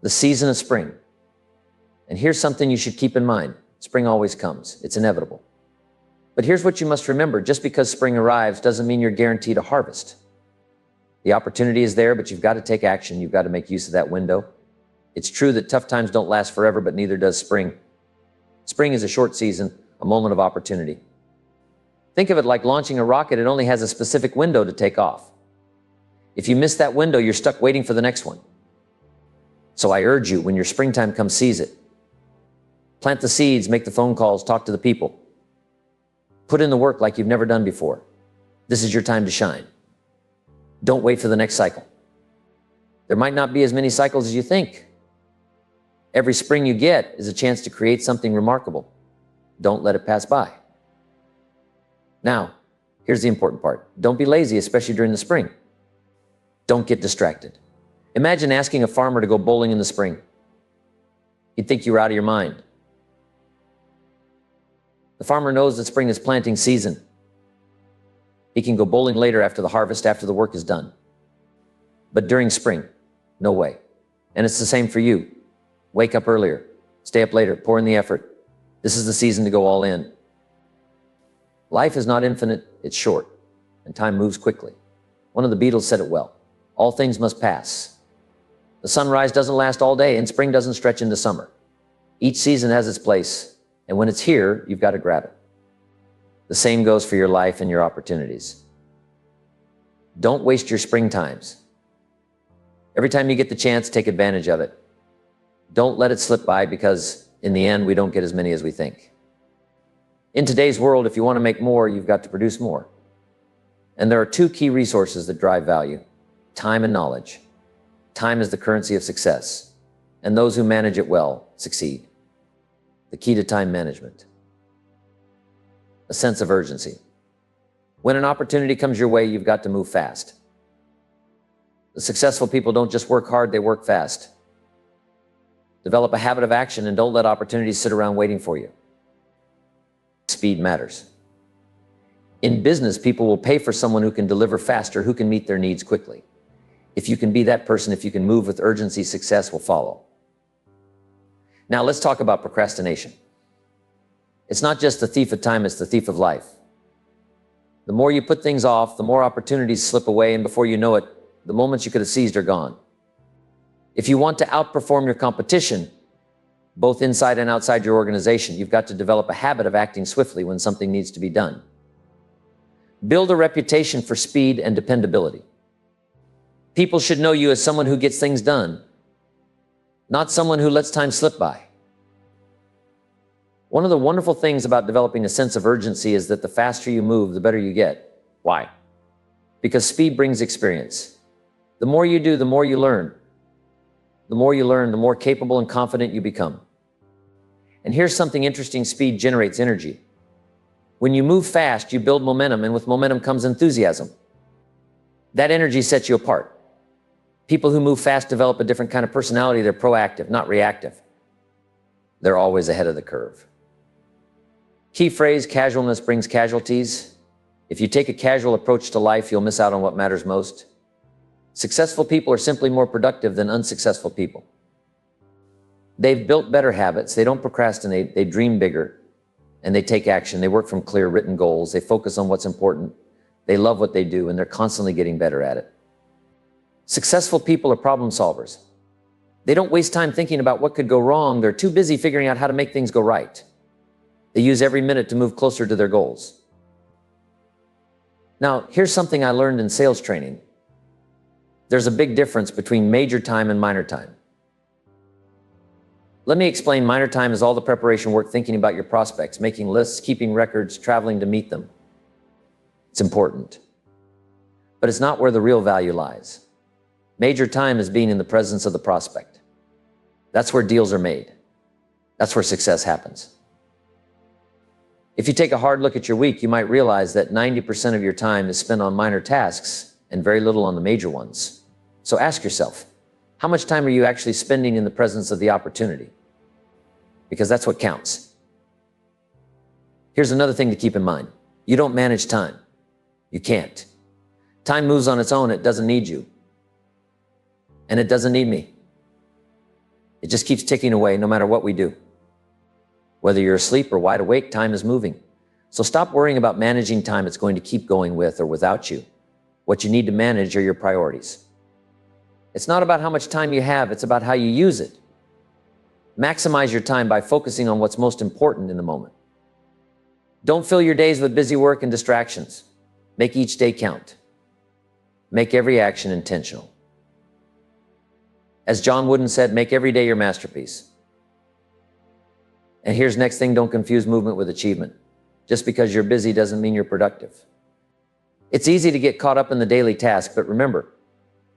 the season of spring. And here's something you should keep in mind. Spring always comes. It's inevitable. But here's what you must remember. Just because spring arrives doesn't mean you're guaranteed a harvest. The opportunity is there, but you've got to take action. You've got to make use of that window. It's true that tough times don't last forever, but neither does spring. Spring is a short season, a moment of opportunity. Think of it like launching a rocket. It only has a specific window to take off. If you miss that window, you're stuck waiting for the next one. So I urge you, when your springtime comes, seize it. Plant the seeds, make the phone calls, talk to the people. Put in the work like you've never done before. This is your time to shine. Don't wait for the next cycle. There might not be as many cycles as you think. Every spring you get is a chance to create something remarkable. Don't let it pass by. Now, here's the important part. Don't be lazy, especially during the spring. Don't get distracted. Imagine asking a farmer to go bowling in the spring. You'd think you were out of your mind. The farmer knows that spring is planting season. He can go bowling later after the harvest, after the work is done. But during spring, no way. And it's the same for you. Wake up earlier, stay up later, pour in the effort. This is the season to go all in. Life is not infinite, it's short, and time moves quickly. One of the Beatles said it well. All things must pass. The sunrise doesn't last all day, and spring doesn't stretch into summer. Each season has its place, and when it's here, you've got to grab it. The same goes for your life and your opportunities. Don't waste your spring times. Every time you get the chance, take advantage of it. Don't let it slip by, because in the end, we don't get as many as we think. In today's world, if you want to make more, you've got to produce more. And there are two key resources that drive value: time and knowledge. Time is the currency of success, and those who manage it well succeed. The key to time management: a sense of urgency. When an opportunity comes your way, you've got to move fast. The successful people don't just work hard, they work fast. Develop a habit of action and don't let opportunities sit around waiting for you. Speed matters. In business, people will pay for someone who can deliver faster, who can meet their needs quickly. If you can be that person, if you can move with urgency, success will follow. Now let's talk about procrastination. It's not just the thief of time, it's the thief of life. The more you put things off, the more opportunities slip away, and before you know it, the moments you could have seized are gone. If you want to outperform your competition, both inside and outside your organization, you've got to develop a habit of acting swiftly when something needs to be done. Build a reputation for speed and dependability. People should know you as someone who gets things done, not someone who lets time slip by. One of the wonderful things about developing a sense of urgency is that the faster you move, the better you get. Why? Because speed brings experience. The more you do, the more you learn. The more you learn, the more capable and confident you become. And here's something interesting: speed generates energy. When you move fast, you build momentum, and with momentum comes enthusiasm. That energy sets you apart. People who move fast develop a different kind of personality. They're proactive, not reactive. They're always ahead of the curve. Key phrase: casualness brings casualties. If you take a casual approach to life, you'll miss out on what matters most. Successful people are simply more productive than unsuccessful people. They've built better habits. They don't procrastinate. They dream bigger, and they take action. They work from clear written goals. They focus on what's important. They love what they do, and they're constantly getting better at it. Successful people are problem solvers. They don't waste time thinking about what could go wrong. They're too busy figuring out how to make things go right. They use every minute to move closer to their goals. Now, here's something I learned in sales training. There's a big difference between major time and minor time. Let me explain. Minor time is all the preparation work, thinking about your prospects, making lists, keeping records, traveling to meet them. It's important, but it's not where the real value lies. Major time is being in the presence of the prospect. That's where deals are made. That's where success happens. If you take a hard look at your week, you might realize that 90% of your time is spent on minor tasks and very little on the major ones. So ask yourself, how much time are you actually spending in the presence of the opportunity? Because that's what counts. Here's another thing to keep in mind. You don't manage time. You can't. Time moves on its own. It doesn't need you. And it doesn't need me. It just keeps ticking away no matter what we do. Whether you're asleep or wide awake, time is moving. So stop worrying about managing time. It's going to keep going with or without you. What you need to manage are your priorities. It's not about how much time you have, it's about how you use it. Maximize your time by focusing on what's most important in the moment. Don't fill your days with busy work and distractions. Make each day count. Make every action intentional. As John Wooden said, make every day your masterpiece. And here's the next thing, don't confuse movement with achievement. Just because you're busy doesn't mean you're productive. It's easy to get caught up in the daily task, but remember,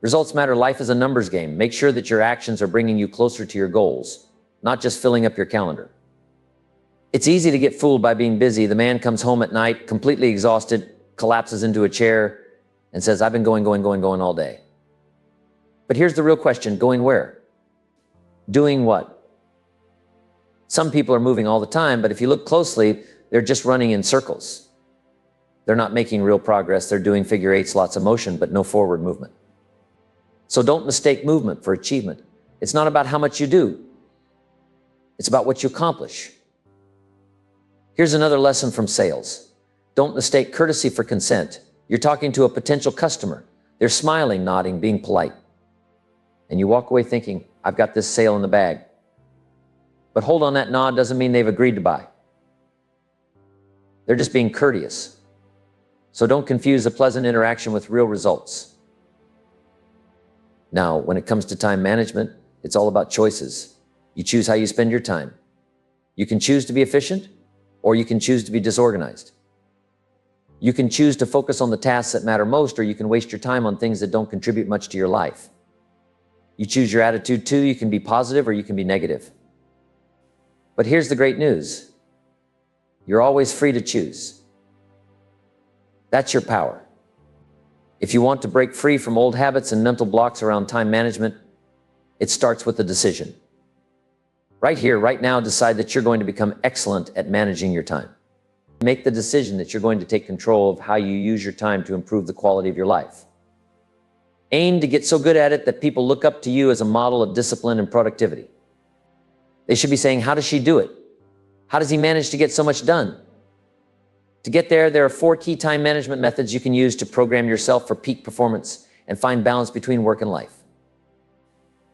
results matter. Life is a numbers game. Make sure that your actions are bringing you closer to your goals, not just filling up your calendar. It's easy to get fooled by being busy. The man comes home at night, completely exhausted, collapses into a chair, and says, I've been going all day. But here's the real question, going where? Doing what? Some people are moving all the time, but if you look closely, they're just running in circles. They're not making real progress. They're doing figure eights, lots of motion, but no forward movement. So don't mistake movement for achievement. It's not about how much you do. It's about what you accomplish. Here's another lesson from sales. Don't mistake courtesy for consent. You're talking to a potential customer. They're smiling, nodding, being polite. And you walk away thinking, I've got this sale in the bag. But hold on, that nod doesn't mean they've agreed to buy. They're just being courteous. So don't confuse a pleasant interaction with real results. Now, when it comes to time management, it's all about choices. You choose how you spend your time. You can choose to be efficient, or you can choose to be disorganized. You can choose to focus on the tasks that matter most, or you can waste your time on things that don't contribute much to your life. You choose your attitude too. You can be positive or you can be negative. But here's the great news. You're always free to choose. That's your power. If you want to break free from old habits and mental blocks around time management, it starts with a decision. Right here, right now, decide that you're going to become excellent at managing your time. Make the decision that you're going to take control of how you use your time to improve the quality of your life. Aim to get so good at it that people look up to you as a model of discipline and productivity. They should be saying, how does she do it? How does he manage to get so much done? To get there are 4 key time management methods you can use to program yourself for peak performance and find balance between work and life.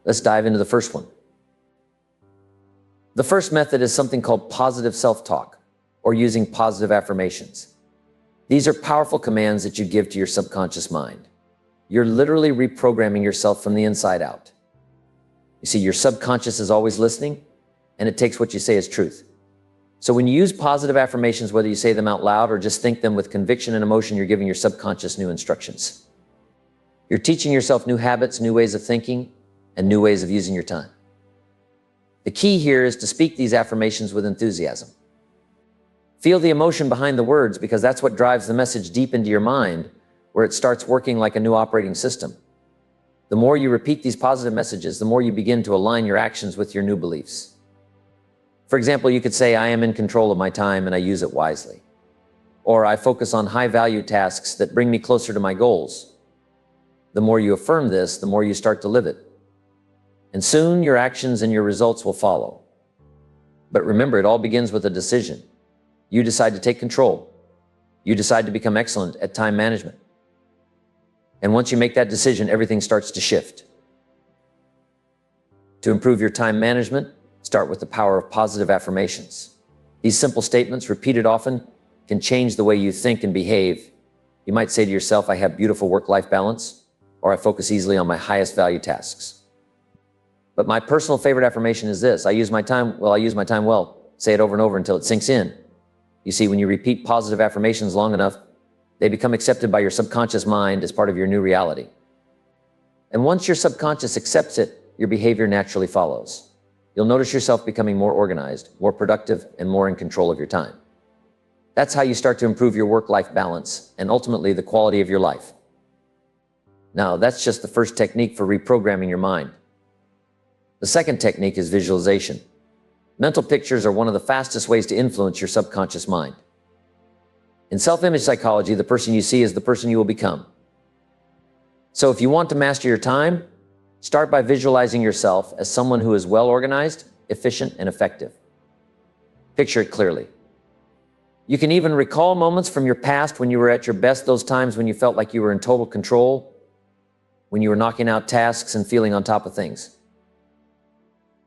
Let's dive into the first one. The first method is something called positive self-talk, or using positive affirmations. These are powerful commands that you give to your subconscious mind. You're literally reprogramming yourself from the inside out. You see, your subconscious is always listening, and it takes what you say as truth. So when you use positive affirmations, whether you say them out loud or just think them with conviction and emotion, you're giving your subconscious new instructions. You're teaching yourself new habits, new ways of thinking, and new ways of using your time. The key here is to speak these affirmations with enthusiasm. Feel the emotion behind the words, because that's what drives the message deep into your mind, where it starts working like a new operating system. The more you repeat these positive messages, the more you begin to align your actions with your new beliefs. For example, you could say, I am in control of my time and I use it wisely. Or I focus on high-value tasks that bring me closer to my goals. The more you affirm this, the more you start to live it. And soon your actions and your results will follow. But remember, it all begins with a decision. You decide to take control. You decide to become excellent at time management. And once you make that decision, everything starts to shift. To improve your time management, start with the power of positive affirmations. These simple statements, repeated often, can change the way you think and behave. You might say to yourself, I have beautiful work-life balance, or I focus easily on my highest value tasks. But my personal favorite affirmation is this: I use my time well. Say it over and over until it sinks in. You see, when you repeat positive affirmations long enough, they become accepted by your subconscious mind as part of your new reality. And once your subconscious accepts it, your behavior naturally follows. You'll notice yourself becoming more organized, more productive, and more in control of your time. That's how you start to improve your work-life balance and ultimately the quality of your life. Now, that's just the first technique for reprogramming your mind. The second technique is visualization. Mental pictures are one of the fastest ways to influence your subconscious mind. In self-image psychology, the person you see is the person you will become. So if you want to master your time, Start by visualizing yourself as someone who is well organized, efficient, and effective. Picture it clearly. You can even recall moments from your past when you were at your best, those times when you felt like you were in total control, when you were knocking out tasks and feeling on top of things.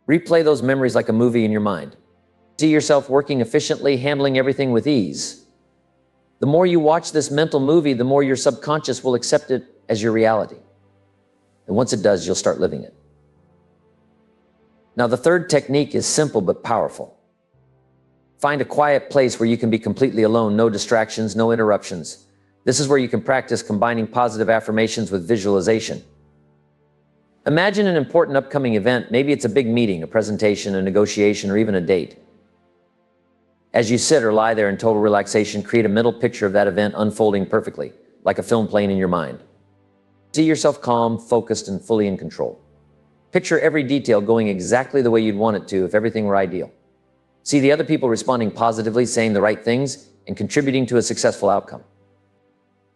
Replay those memories like a movie in your mind. See yourself working efficiently, handling everything with ease. The more you watch this mental movie, the more your subconscious will accept it as your reality. And once it does, you'll start living it. Now, the third technique is simple but powerful. Find a quiet place where you can be completely alone, no distractions, no interruptions. This is where you can practice combining positive affirmations with visualization. Imagine an important upcoming event. Maybe it's a big meeting, a presentation, a negotiation, or even a date. As you sit or lie there in total relaxation, create a mental picture of that event unfolding perfectly, like a film playing in your mind. See yourself calm, focused, and fully in control. Picture every detail going exactly the way you'd want it to if everything were ideal. See the other people responding positively, saying the right things, and contributing to a successful outcome.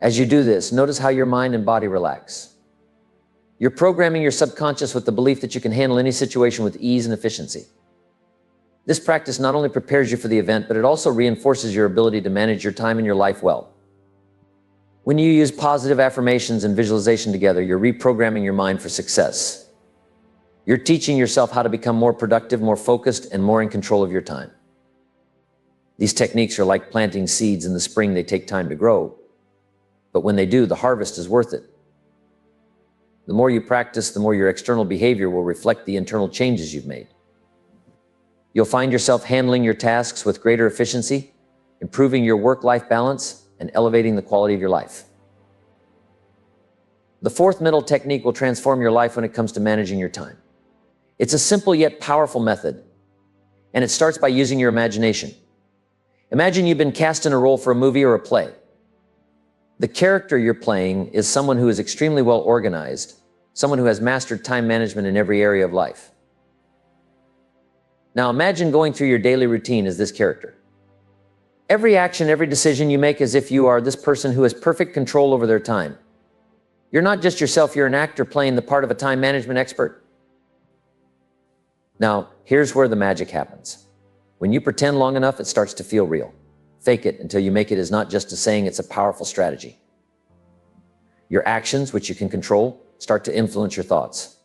As you do this, notice how your mind and body relax. You're programming your subconscious with the belief that you can handle any situation with ease and efficiency. This practice not only prepares you for the event, but it also reinforces your ability to manage your time and your life well. When you use positive affirmations and visualization together, you're reprogramming your mind for success. You're teaching yourself how to become more productive, more focused, and more in control of your time. These techniques are like planting seeds in the spring. They take time to grow, but when they do, the harvest is worth it. The more you practice, the more your external behavior will reflect the internal changes you've made. You'll find yourself handling your tasks with greater efficiency, improving your work-life balance, and elevating the quality of your life. The fourth mental technique will transform your life when it comes to managing your time. It's a simple yet powerful method, and it starts by using your imagination. Imagine you've been cast in a role for a movie or a play. The character you're playing is someone who is extremely well organized, someone who has mastered time management in every area of life. Now imagine going through your daily routine as this character. Every action, every decision you make as if you are this person who has perfect control over their time. You're not just yourself, you're an actor playing the part of a time management expert. Now, here's where the magic happens. When you pretend long enough, it starts to feel real. Fake it until you make it as not just a saying, it's a powerful strategy. Your actions, which you can control, start to influence your thoughts.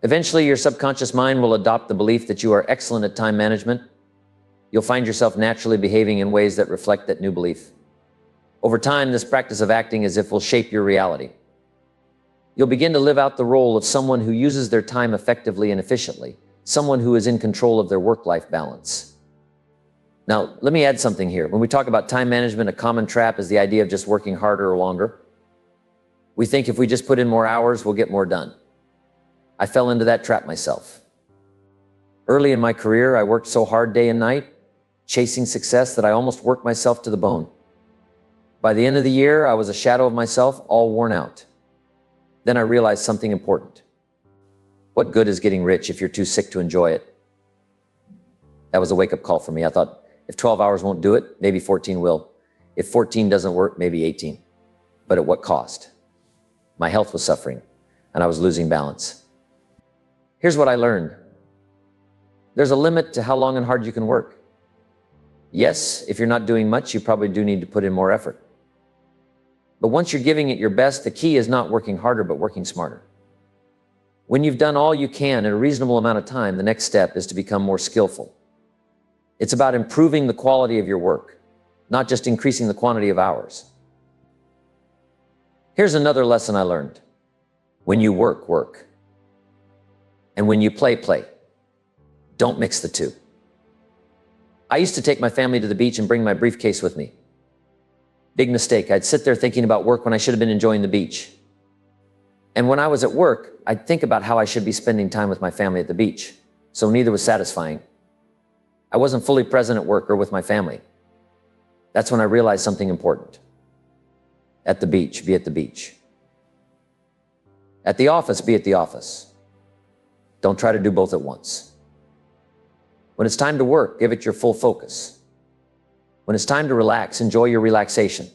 Eventually, your subconscious mind will adopt the belief that you are excellent at time management. You'll find yourself naturally behaving in ways that reflect that new belief. Over time, this practice of acting as if will shape your reality. You'll begin to live out the role of someone who uses their time effectively and efficiently, someone who is in control of their work-life balance. Now, let me add something here. When we talk about time management, a common trap is the idea of just working harder or longer. We think if we just put in more hours, we'll get more done. I fell into that trap myself. Early in my career, I worked so hard day and night, chasing success, that I almost worked myself to the bone. By the end of the year, I was a shadow of myself, all worn out. Then I realized something important. What good is getting rich if you're too sick to enjoy it? That was a wake-up call for me. I thought, if 12 hours won't do it, maybe 14 will. If 14 doesn't work, maybe 18. But at what cost? My health was suffering, and I was losing balance. Here's what I learned. There's a limit to how long and hard you can work. Yes, if you're not doing much, you probably do need to put in more effort. But once you're giving it your best, the key is not working harder, but working smarter. When you've done all you can in a reasonable amount of time, the next step is to become more skillful. It's about improving the quality of your work, not just increasing the quantity of hours. Here's another lesson I learned. When you work, work. And when you play, play. Don't mix the two. I used to take my family to the beach and bring my briefcase with me. Big mistake. I'd sit there thinking about work when I should have been enjoying the beach. And when I was at work, I'd think about how I should be spending time with my family at the beach. So neither was satisfying. I wasn't fully present at work or with my family. That's when I realized something important. At the beach, be at the beach. At the office, be at the office. Don't try to do both at once. When it's time to work, give it your full focus. When it's time to relax, enjoy your relaxation.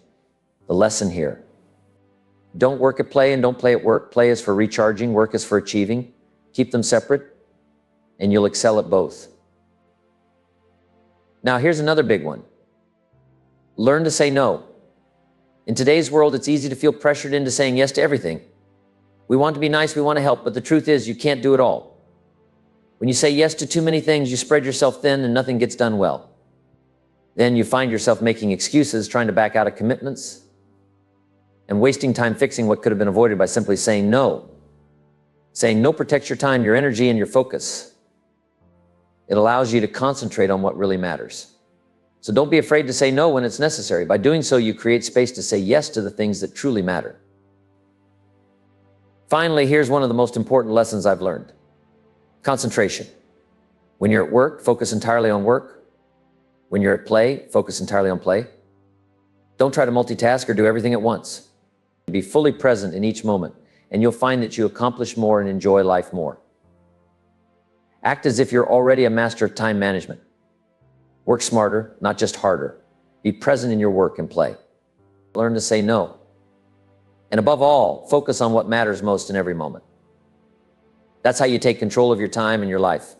The lesson here. Don't work at play and don't play at work. Play is for recharging, work is for achieving. Keep them separate, and you'll excel at both. Now, here's another big one. Learn to say no. In today's world, it's easy to feel pressured into saying yes to everything. We want to be nice, we want to help, but the truth is you can't do it all. When you say yes to too many things, you spread yourself thin and nothing gets done well. Then you find yourself making excuses, trying to back out of commitments, and wasting time fixing what could have been avoided by simply saying no. Saying no protects your time, your energy, and your focus. It allows you to concentrate on what really matters. So don't be afraid to say no when it's necessary. By doing so, you create space to say yes to the things that truly matter. Finally, here's one of the most important lessons I've learned. Concentration. When you're at work, focus entirely on work. When you're at play, focus entirely on play. Don't try to multitask or do everything at once. Be fully present in each moment, and you'll find that you accomplish more and enjoy life more. Act as if you're already a master of time management. Work smarter, not just harder. Be present in your work and play. Learn to say no. And above all, focus on what matters most in every moment. That's how you take control of your time and your life.